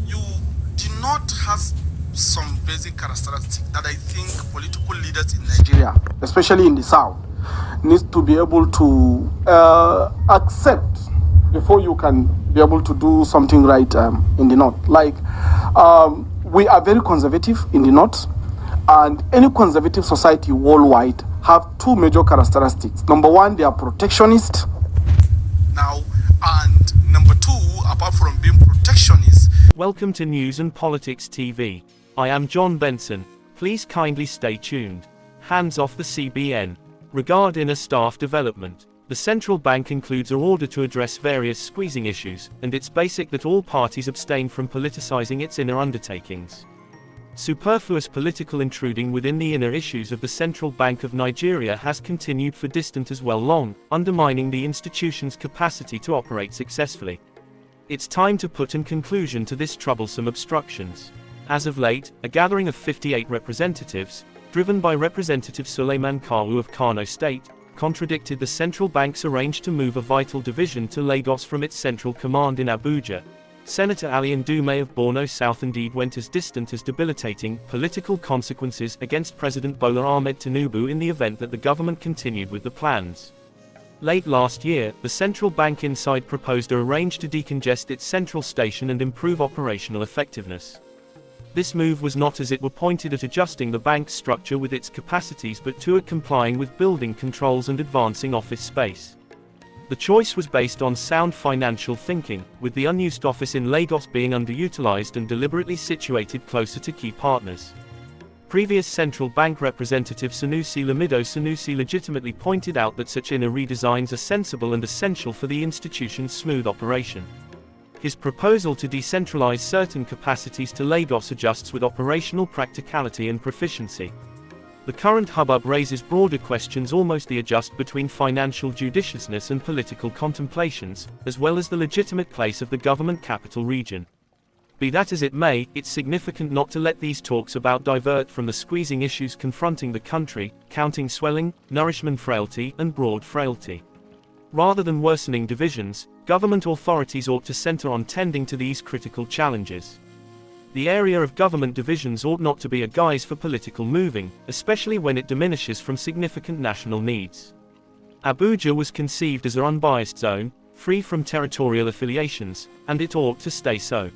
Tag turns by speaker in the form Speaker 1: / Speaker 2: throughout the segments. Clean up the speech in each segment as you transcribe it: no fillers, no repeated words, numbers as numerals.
Speaker 1: you did not have some basic characteristics that I think political leaders in Nigeria, especially in the South, needs to be able to accept before you can be able to do something right in the North. Like, we are very conservative in the North, and any conservative society worldwide have two major characteristics. Number one, they are protectionist. Now, and number two, apart from being protectionist.
Speaker 2: Welcome to News and Politics TV. I am John Benson. Please kindly stay tuned. Hands off the CBN. Regarding a staff development, the central bank includes an order to address various squeezing issues, and it's basic that all parties abstain from politicizing its inner undertakings. Superfluous political intruding within the inner issues of the Central Bank of Nigeria has continued for distant as well long, undermining the institution's capacity to operate successfully. It's time to put an conclusion to this troublesome obstructions. As of late, a gathering of 58 representatives, driven by Representative Suleiman Kawu of Kano State, contradicted the central bank's arranged to move a vital division to Lagos from its central command in Abuja. Senator Ali Ndume of Borno South indeed went as distant as debilitating political consequences against President Bola Ahmed Tinubu in the event that the government continued with the plans. Late last year, the central bank inside proposed a arrange to decongest its central station and improve operational effectiveness. This move was not as it were pointed at adjusting the bank's structure with its capacities but to at complying with building controls and advancing office space. The choice was based on sound financial thinking, with the unused office in Lagos being underutilized and deliberately situated closer to key partners. Previous central bank representative Sanusi Lamido Sanusi legitimately pointed out that such inner redesigns are sensible and essential for the institution's smooth operation. His proposal to decentralize certain capacities to Lagos adjusts with operational practicality and proficiency. The current hubbub raises broader questions, almost the adjust between financial judiciousness and political contemplations, as well as the legitimate place of the government capital region. Be that as it may, it's significant not to let these talks about divert from the squeezing issues confronting the country, counting swelling, nourishment frailty, and broad frailty. Rather than worsening divisions, government authorities ought to center on tending to these critical challenges. The area of government divisions ought not to be a guise for political moving, especially when it diminishes from significant national needs. Abuja was conceived as an unbiased zone, free from territorial affiliations, and it ought to stay so.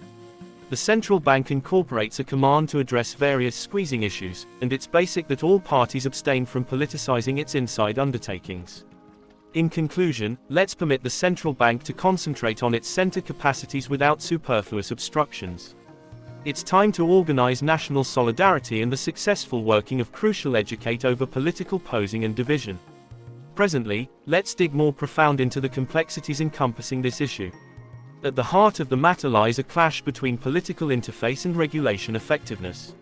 Speaker 2: The central bank incorporates a command to address various squeezing issues, and it's basic that all parties abstain from politicizing its inside undertakings. In conclusion, let's permit the central bank to concentrate on its center capacities without superfluous obstructions. It's time to organize national solidarity and the successful working of crucial educate over political posing and division. Presently, let's dig more profound into the complexities encompassing this issue. At the heart of the matter lies a clash between political interface and regulation effectiveness.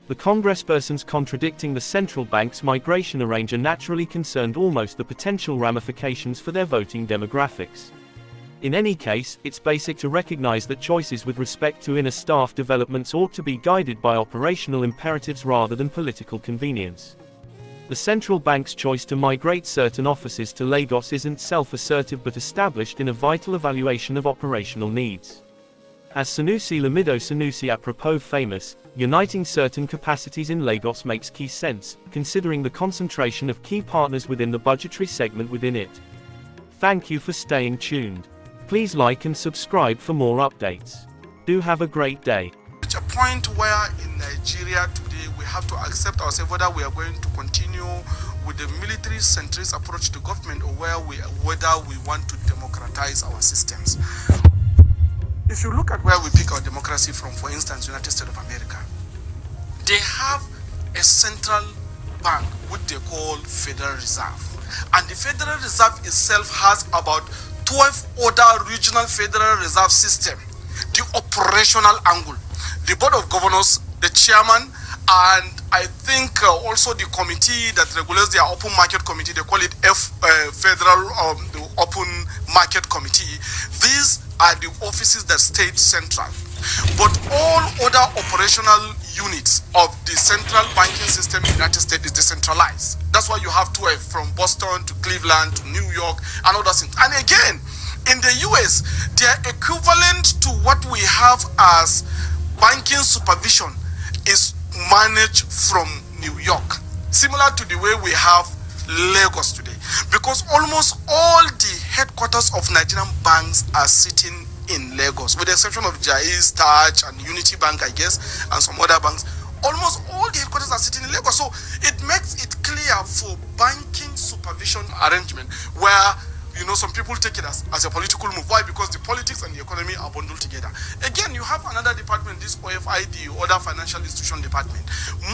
Speaker 2: The congresspersons contradicting the central bank's migration arranger naturally concerned almost the potential ramifications for their voting demographics. In any case, it's basic to recognize that choices with respect to inner staff developments ought to be guided by operational imperatives rather than political convenience. The central bank's choice to migrate certain offices to Lagos isn't self-assertive but established in a vital evaluation of operational needs. As Sanusi Lamido Sanusi apropos famous, uniting certain capacities in Lagos makes key sense, considering the concentration of key partners within the budgetary segment within it. Thank you for staying tuned. Please like and subscribe for more updates. Do have a great day.
Speaker 1: It's a point where in Nigeria today we have to accept ourselves whether we are going to continue with the military centrist approach to government or whether we want to democratize our systems. If you look at where we pick our democracy from, for instance, United States of America, they have a central bank which they call Federal Reserve. And the Federal Reserve itself has about 12 other regional Federal Reserve system. The operational angle, the Board of Governors, the chairman, and I think also the committee that regulates their open market committee, they call it the Open Market Committee. These are the offices that stayed central. But all other operational units of the central banking system in the United States is decentralized. That's why you have 12 from Boston to Cleveland to New York and other things. And again, In the US, they are equivalent to what we have as banking supervision is managed from New York, similar to the way we have Lagos today, because almost all the headquarters of Nigerian banks are sitting in Lagos, with the exception of Jaiz, Taj, and Unity Bank, I guess, and some other banks. Almost all the headquarters are sitting in Lagos, so it makes it clear for banking supervision arrangement where some people take it as a political move. Why? Because the politics and the economy are bundled together. Again, you have another department, this OFI, the Other Financial Institution Department.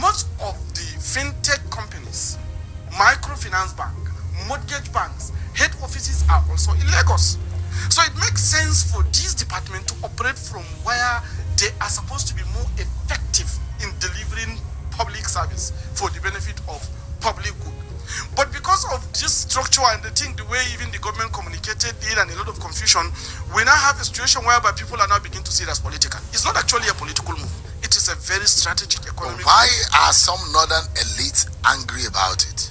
Speaker 1: Most of the fintech companies, microfinance bank, mortgage banks, head offices are also in Lagos. So it makes sense for this department to operate from where they are supposed to be more effective in delivering public service for the benefit of public good. But because of this structure and the way even the government communicated it and a lot of confusion, we now have a situation whereby people are now beginning to see it as political. It's not actually a political move. It is a very strategic economic move.
Speaker 3: Why are some northern elites angry about it?